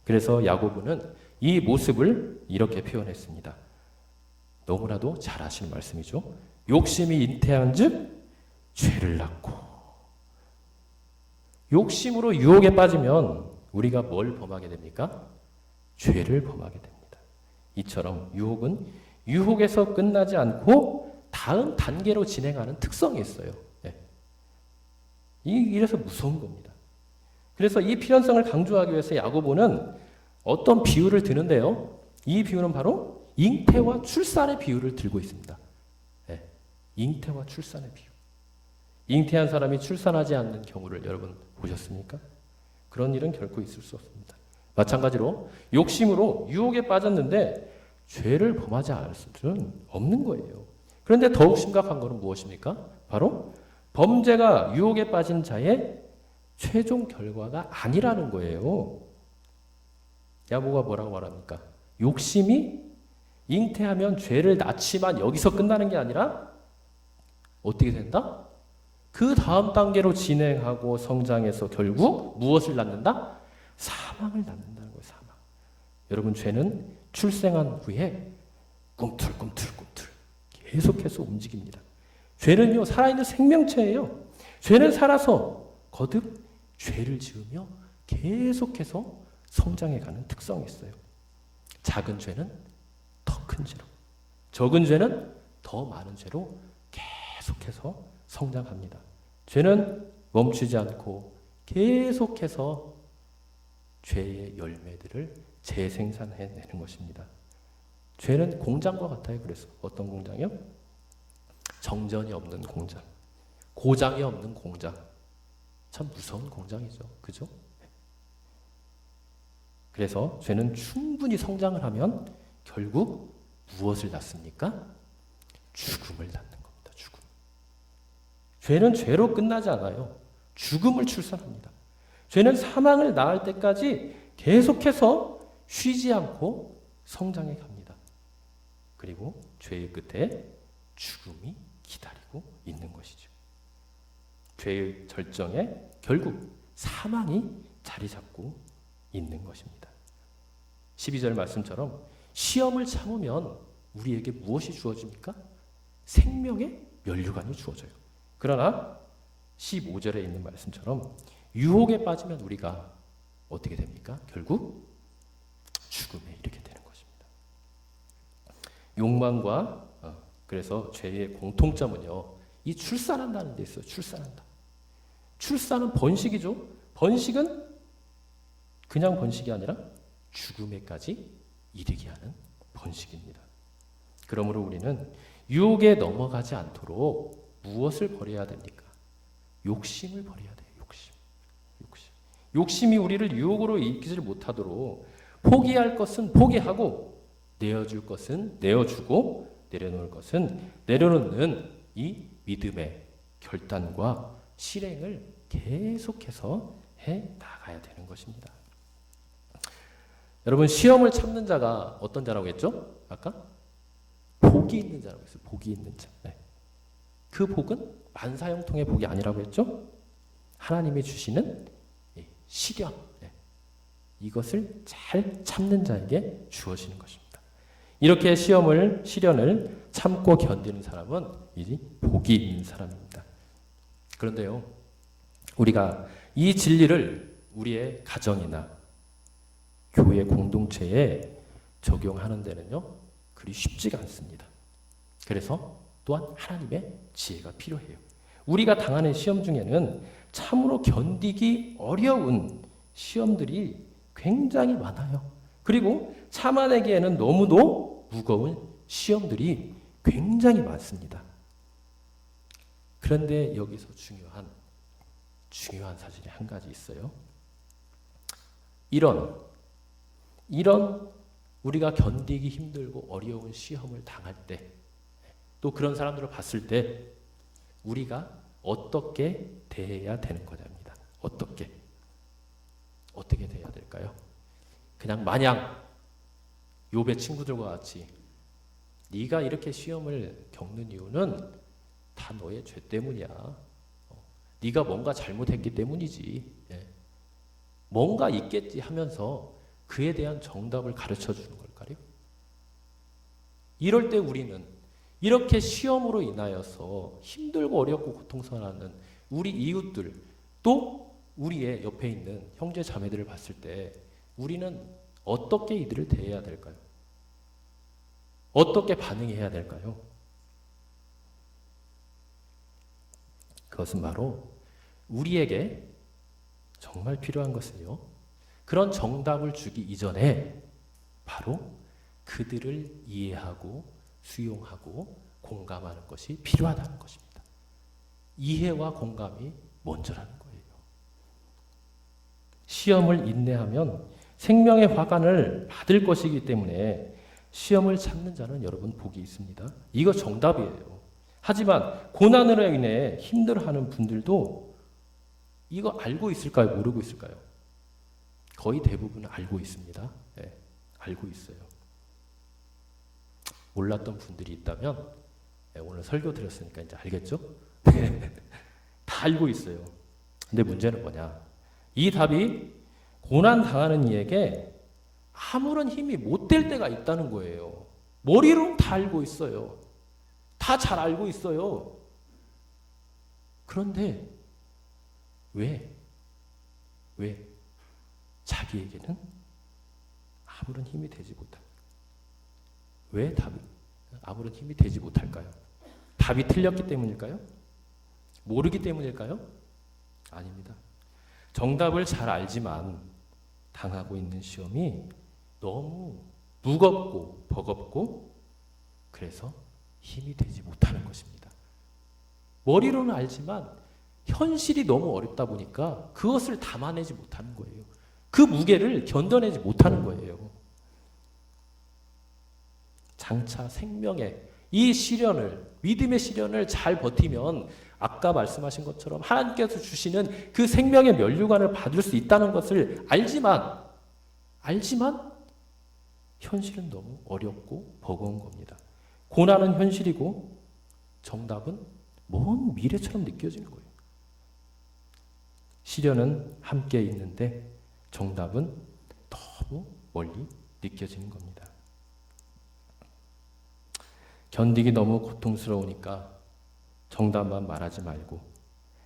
그래서 야고보는 이 모습을 이렇게 표현했습니다. 너무나도 잘 아시는 말씀이죠. 욕심이 잉태한 즉 죄를 낳고. 욕심으로 유혹에 빠지면 우리가 뭘 범하게 됩니까? 죄를 범하게 됩니다. 이처럼 유혹은 유혹에서 끝나지 않고 다음 단계로 진행하는 특성이 있어요. 이래서 무서운 겁니다. 그래서 이 필연성을 강조하기 위해서 야고보는 어떤 비유를 드는데요. 이 비유는 바로 잉태와 출산의 비유를 들고 있습니다. 잉태와 출산의 비유. 잉태한 사람이 출산하지 않는 경우를 여러분 보셨습니까? 그런 일은 결코 있을 수 없습니다. 마찬가지로 욕심으로 유혹에 빠졌는데 죄를 범하지 않을 수는 없는 거예요. 그런데 더욱 심각한 것은 무엇입니까? 바로 범죄가 유혹에 빠진 자의 최종 결과가 아니라는 거예요. 야고보가 뭐라고 말합니까? 욕심이 잉태하면 죄를 낳지만 여기서 끝나는 게 아니라 어떻게 된다? 그 다음 단계로 진행하고 성장해서 결국 무엇을 낳는다? 사망을 낳는다는 거예요. 사망. 여러분, 죄는 출생한 후에 꿈틀꿈틀꿈틀 계속해서 움직입니다. 죄는요, 살아있는 생명체예요. 죄는 살아서 거듭 죄를 지으며 계속해서 성장해가는 특성이 있어요. 작은 죄는 더 큰 죄로, 적은 죄는 더 많은 죄로 계속해서 성장합니다. 죄는 멈추지 않고 계속해서 죄의 열매들을 재생산해내는 것입니다. 죄는 공장과 같아요. 그래서 어떤 공장이요? 정전이 없는 공장, 고장이 없는 공장. 참 무서운 공장이죠. 그죠? 그래서 죄는 충분히 성장을 하면 결국 무엇을 낳습니까? 죽음을 낳는 겁니다. 죽음. 죄는 죄로 끝나지 않아요. 죽음을 출산합니다. 죄는 사망을 낳을 때까지 계속해서 쉬지 않고 성장해 갑니다. 그리고 죄의 끝에 죽음이 기다리고 있는 것이죠. 죄의 절정에 결국 사망이 자리 잡고 있는 것입니다. 12절 말씀처럼 시험을 참으면 우리에게 무엇이 주어집니까? 생명의 면류관이 주어져요. 그러나 15절에 있는 말씀처럼 유혹에 빠지면 우리가 어떻게 됩니까? 결국 죽음에 이르게 되는 것입니다. 욕망과 그래서 죄의 공통점은요, 이 출산한다는 데 있어요. 출산한다. 출산은 번식이죠. 번식은 그냥 번식이 아니라 죽음에까지 이르게 하는 번식입니다. 그러므로 우리는 유혹에 넘어가지 않도록 무엇을 버려야 됩니까? 욕심을 버려야 돼요. 욕심이 우리를 유혹으로 이기지 못하도록 포기할 것은 포기하고 내어줄 것은 내어주고 내려놓을 것은 내려놓는 이 믿음의 결단과 실행을 계속해서 해 나가야 되는 것입니다. 여러분, 시험을 참는 자가 어떤 자라고 했죠? 아까? 복이 있는 자라고 했어요. 복이 있는 자. 네. 그 복은 만사형통의 복이 아니라고 했죠? 하나님이 주시는 시련, 이것을 잘 참는 자에게 주어지는 것입니다. 이렇게 시련을 참고 견디는 사람은 이 복이 있는 사람입니다. 그런데요, 우리가 이 진리를 우리의 가정이나 교회 공동체에 적용하는 데는요, 그리 쉽지가 않습니다. 그래서 또한 하나님의 지혜가 필요해요. 우리가 당하는 시험 중에는 참으로 견디기 어려운 시험들이 굉장히 많아요. 그리고 참아내기에는 너무도 무거운 시험들이 굉장히 많습니다. 그런데 여기서 중요한 사실이 한 가지 있어요. 이런 우리가 견디기 힘들고 어려운 시험을 당할 때, 또 그런 사람들을 봤을 때 우리가 어떻게 대해야 되는 거냐입니다. 어떻게 대해야 될까요? 그냥 마냥 욥의 친구들과 같이 네가 이렇게 시험을 겪는 이유는 다 너의 죄 때문이야. 네가 뭔가 잘못했기 때문이지. 뭔가 있겠지 하면서 그에 대한 정답을 가르쳐 주는 걸까요? 이럴 때 우리는 이렇게 시험으로 인하여서 힘들고 어렵고 고통스러워하는 우리 이웃들, 또 우리의 옆에 있는 형제 자매들을 봤을 때 우리는 어떻게 이들을 대해야 될까요? 어떻게 반응해야 될까요? 그것은 바로 우리에게 정말 필요한 것은요, 그런 정답을 주기 이전에 바로 그들을 이해하고 수용하고 공감하는 것이 필요하다는 것입니다. 이해와 공감이 먼저라는 거예요. 시험을 인내하면 생명의 화관을 받을 것이기 때문에 시험을 참는 자는 여러분 복이 있습니다. 이거 정답이에요. 하지만 고난으로 인해 힘들어하는 분들도 이거 알고 있을까요? 모르고 있을까요? 거의 대부분 알고 있습니다. 네, 알고 있어요. 몰랐던 분들이 있다면 오늘 설교 드렸으니까 이제 알겠죠? 다 알고 있어요. 근데 문제는 뭐냐? 이 답이 고난 당하는 이에게 아무런 힘이 못 될 때가 있다는 거예요. 머리로는 다 알고 있어요. 다 잘 알고 있어요. 그런데 왜 자기에게는 아무런 힘이 되지 못할까요? 왜 답이 아무런 힘이 되지 못할까요? 답이 틀렸기 때문일까요? 모르기 때문일까요? 아닙니다. 정답을 잘 알지만 당하고 있는 시험이 너무 무겁고 버겁고 그래서 힘이 되지 못하는 것입니다. 머리로는 알지만 현실이 너무 어렵다 보니까 그것을 담아내지 못하는 거예요. 그 무게를 견뎌내지 못하는 거예요. 장차 생명의 이 시련을, 믿음의 시련을 잘 버티면 아까 말씀하신 것처럼 하나님께서 주시는 그 생명의 면류관을 받을 수 있다는 것을 알지만 현실은 너무 어렵고 버거운 겁니다. 고난은 현실이고 정답은 먼 미래처럼 느껴지는 거예요. 시련은 함께 있는데 정답은 너무 멀리 느껴지는 겁니다. 견디기 너무 고통스러우니까 정답만 말하지 말고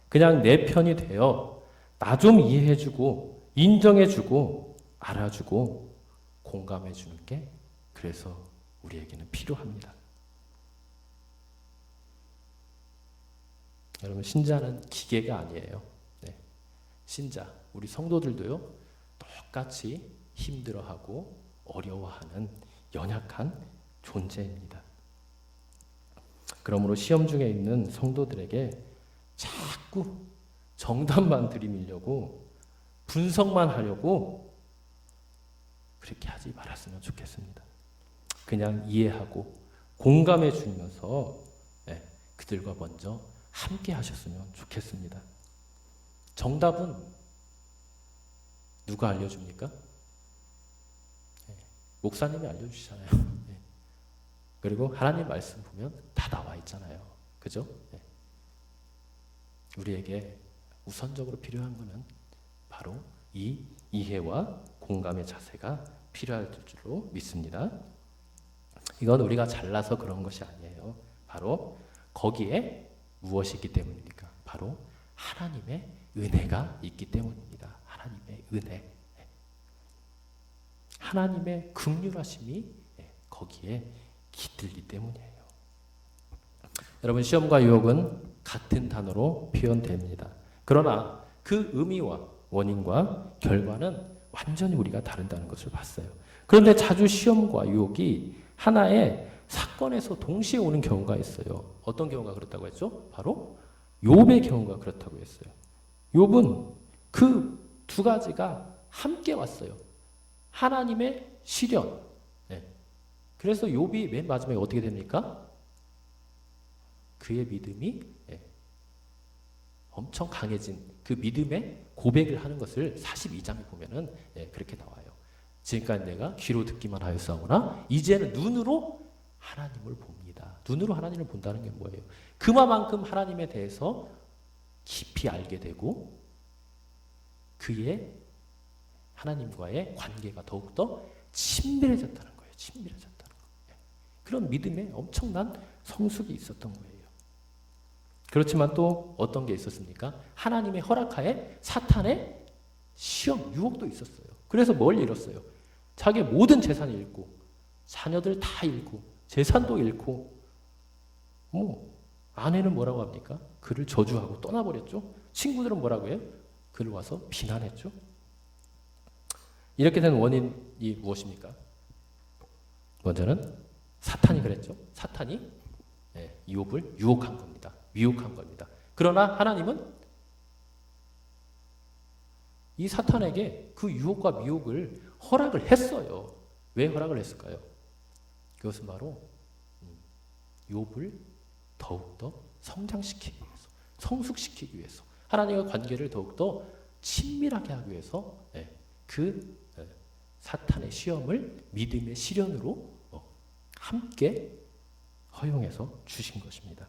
그냥 내 편이 되어 나 좀 이해해주고 인정해주고 알아주고 공감해주는 게 그래서 우리에게는 필요합니다. 여러분, 신자는 기계가 아니에요. 네. 신자, 우리 성도들도요, 똑같이 힘들어하고 어려워하는 연약한 존재입니다. 그러므로 시험 중에 있는 성도들에게 자꾸 정답만 들이밀려고 분석만 하려고 그렇게 하지 말았으면 좋겠습니다. 그냥 이해하고 공감해 주면서 그들과 먼저 함께 하셨으면 좋겠습니다. 정답은 누가 알려줍니까? 목사님이 알려주시잖아요. 그리고 하나님 말씀 보면 다 나와 있잖아요. 그죠? 우리에게 우선적으로 필요한 것은 바로 이 이해와 공감의 자세가 필요할 줄로 믿습니다. 이건 우리가 잘나서 그런 것이 아니에요. 바로 거기에 무엇이 있기 때문입니까? 바로 하나님의 은혜가 있기 때문입니다. 하나님의 은혜. 하나님의 긍휼하심이 거기에 깃들기 때문이에요. 여러분, 시험과 유혹은 같은 단어로 표현됩니다. 그러나 그 의미와 원인과 결과는 완전히 우리가 다른다는 것을 봤어요. 그런데 자주 시험과 유혹이 하나의 사건에서 동시에 오는 경우가 있어요. 어떤 경우가 그렇다고 했죠? 바로 욥의 경우가 그렇다고 했어요. 욥은 그 두 가지가 함께 왔어요. 하나님의 시련. 그래서 욥이 맨 마지막에 어떻게 됩니까? 그의 믿음이 엄청 강해진 그 믿음의 고백을 하는 것을 42장에 보면은 그렇게 나와요. 지금까지 내가 귀로 듣기만 하였사오나 이제는 눈으로 하나님을 봅니다. 눈으로 하나님을 본다는 게 뭐예요? 그만큼 하나님에 대해서 깊이 알게 되고 그의 하나님과의 관계가 더욱더 친밀해졌다는 거예요. 친밀해졌다는 거예요. 그런 믿음에 엄청난 성숙이 있었던 거예요. 그렇지만 또 어떤 게 있었습니까? 하나님의 허락하에 사탄의 시험, 유혹도 있었어요. 그래서 뭘 잃었어요? 자기의 모든 재산을 잃고 자녀들 다 잃고 재산도 잃고 아내는 뭐라고 합니까? 그를 저주하고 떠나버렸죠. 친구들은 뭐라고 해요? 그를 와서 비난했죠. 이렇게 된 원인이 무엇입니까? 먼저는 사탄이 그랬죠. 사탄이 욥을 유혹한 겁니다. 미혹한 겁니다. 그러나 하나님은 이 사탄에게 그 유혹과 미혹을 허락을 했어요. 왜 허락을 했을까요? 그것은 바로 욥을 더욱더 성장시키기 위해서, 성숙시키기 위해서, 하나님과 관계를 더욱더 친밀하게 하기 위해서 그 사탄의 시험을 믿음의 시련으로 함께 허용해서 주신 것입니다.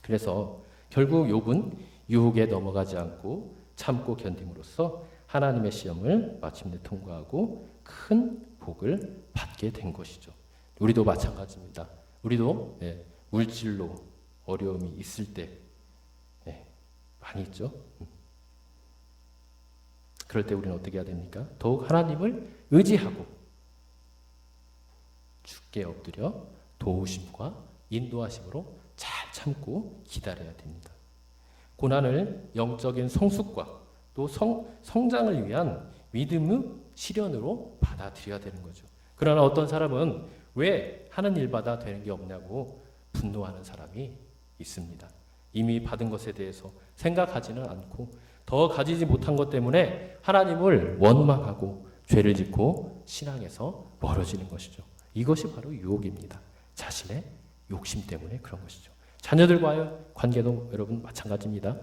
그래서 결국 욥은 유혹에 넘어가지 않고 참고 견딤으로써 하나님의 시험을 마침내 통과하고 큰 복을 받게 된 것이죠. 우리도 마찬가지입니다. 우리도 물질로 어려움이 있을 때 많이 있죠. 그럴 때 우리는 어떻게 해야 됩니까? 더욱 하나님을 의지하고 주께 엎드려 도우심과 인도하심으로 잘 참고 기다려야 됩니다. 고난을 영적인 성숙과 또 성장을 위한 믿음의 시련으로 받아들여야 되는 거죠. 그러나 어떤 사람은 왜 하는 일마다 되는 게 없냐고 분노하는 사람이 있습니다. 이미 받은 것에 대해서 생각하지는 않고 더 가지지 못한 것 때문에 하나님을 원망하고 죄를 짓고 신앙에서 멀어지는 것이죠. 이것이 바로 유혹입니다. 자신의 욕심 때문에 그런 것이죠. 자녀들과의 관계도 여러분 마찬가지입니다.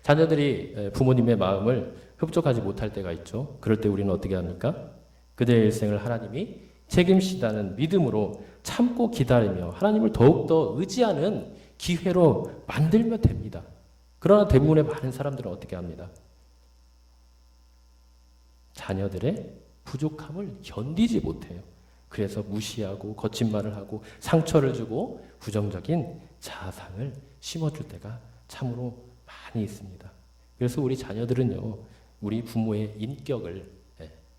자녀들이 부모님의 마음을 흡족하지 못할 때가 있죠. 그럴 때 우리는 어떻게 합니까? 그들의 일생을 하나님이 책임지다는 믿음으로 참고 기다리며 하나님을 더욱더 의지하는 기회로 만들면 됩니다. 그러나 대부분의 많은 사람들은 어떻게 합니다? 자녀들의 부족함을 견디지 못해요. 그래서 무시하고 거친 말을 하고 상처를 주고 부정적인 자아상을 심어줄 때가 참으로 많이 있습니다. 그래서 우리 자녀들은요, 우리 부모의 인격을,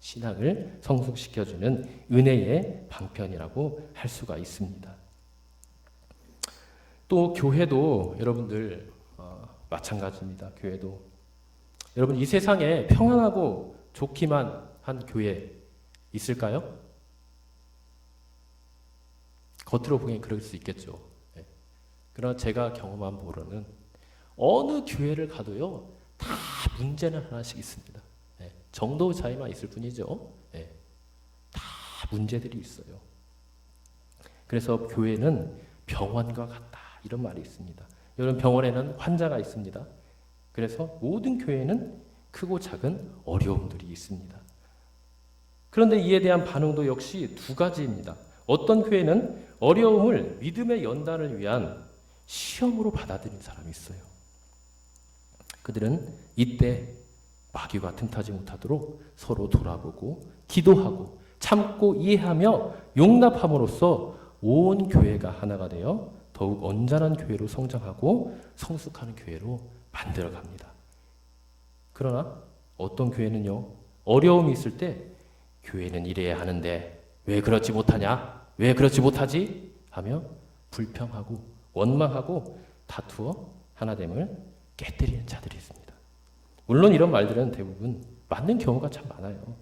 신앙을 성숙시켜주는 은혜의 방편이라고 할 수가 있습니다. 또 교회도 여러분들 마찬가지입니다. 교회도 여러분 이 세상에 평안하고 좋기만 한 교회 있을까요? 겉으로 보기엔 그럴 수 있겠죠. 그러나 제가 경험한 바로는 어느 교회를 가도요, 다 문제는 하나씩 있습니다. 정도 차이만 있을 뿐이죠. 다 문제들이 있어요. 그래서 교회는 병원과 같다, 이런 말이 있습니다. 여러분, 병원에는 환자가 있습니다. 그래서 모든 교회는 크고 작은 어려움들이 있습니다. 그런데 이에 대한 반응도 역시 두 가지입니다. 어떤 교회는 어려움을 믿음의 연단을 위한 시험으로 받아들인 사람이 있어요. 그들은 이때 마귀가 틈타지 못하도록 서로 돌아보고 기도하고 참고 이해하며 용납함으로써 온 교회가 하나가 되어 더욱 온전한 교회로 성장하고 성숙하는 교회로 만들어갑니다. 그러나 어떤 교회는요, 어려움이 있을 때 교회는 이래야 하는데 왜 그렇지 못하냐? 왜 그렇지 못하지? 하며 불평하고 원망하고 다투어 하나됨을 깨뜨리는 자들이 있습니다. 물론 이런 말들은 대부분 맞는 경우가 참 많아요.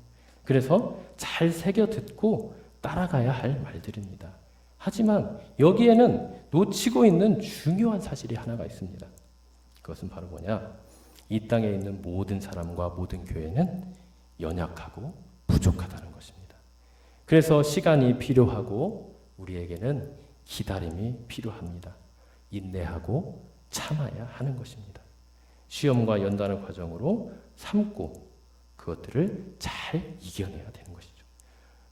그래서 잘 새겨 듣고 따라가야 할 말들입니다. 하지만 여기에는 놓치고 있는 중요한 사실이 하나가 있습니다. 그것은 바로 뭐냐? 이 땅에 있는 모든 사람과 모든 교회는 연약하고 부족하다는 것입니다. 그래서 시간이 필요하고 우리에게는 기다림이 필요합니다. 인내하고 참아야 하는 것입니다. 시험과 연단의 과정으로 삼고 그것들을 잘 이겨내야 되는 것이죠.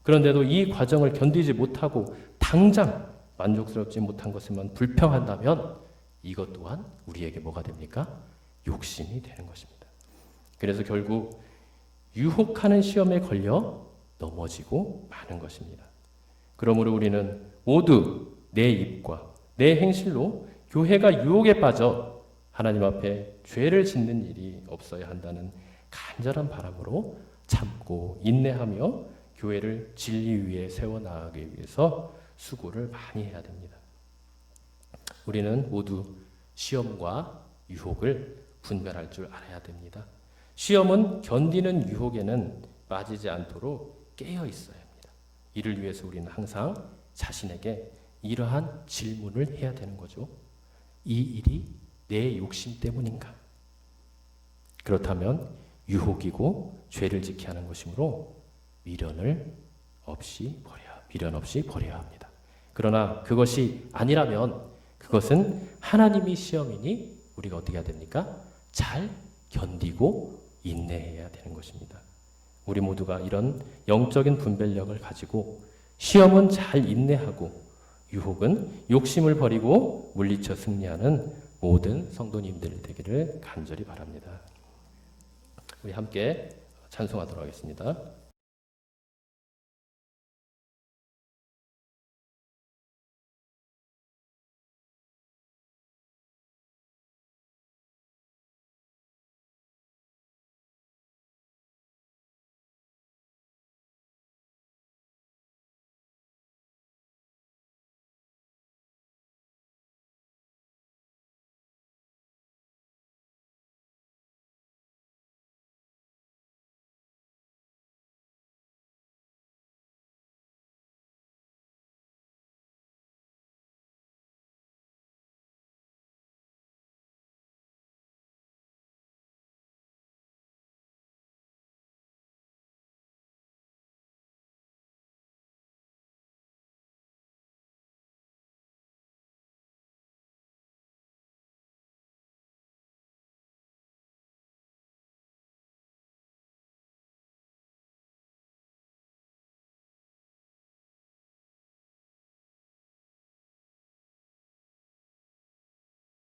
그런데도 이 과정을 견디지 못하고 당장 만족스럽지 못한 것에만 불평한다면 이것 또한 우리에게 뭐가 됩니까? 욕심이 되는 것입니다. 그래서 결국 유혹하는 시험에 걸려 넘어지고 마는 것입니다. 그러므로 우리는 모두 내 입과 내 행실로 교회가 유혹에 빠져 하나님 앞에 죄를 짓는 일이 없어야 한다는 간절한 바람으로 참고 인내하며 교회를 진리 위에 세워나가기 위해서 수고를 많이 해야 됩니다. 우리는 모두 시험과 유혹을 분별할 줄 알아야 됩니다. 시험은 견디는 유혹에는 빠지지 않도록 깨어 있어야 합니다. 이를 위해서 우리는 항상 자신에게 이러한 질문을 해야 되는 거죠. 이 일이 내 욕심 때문인가? 그렇다면 유혹이고 죄를 지게 하는 것이므로 미련 없이 버려야 합니다. 그러나 그것이 아니라면 그것은 하나님이 시험이니 우리가 어떻게 해야 됩니까? 잘 견디고 인내해야 되는 것입니다. 우리 모두가 이런 영적인 분별력을 가지고 시험은 잘 인내하고 유혹은 욕심을 버리고 물리쳐 승리하는 모든 성도님들 되기를 간절히 바랍니다. 우리 함께 찬송하도록 하겠습니다.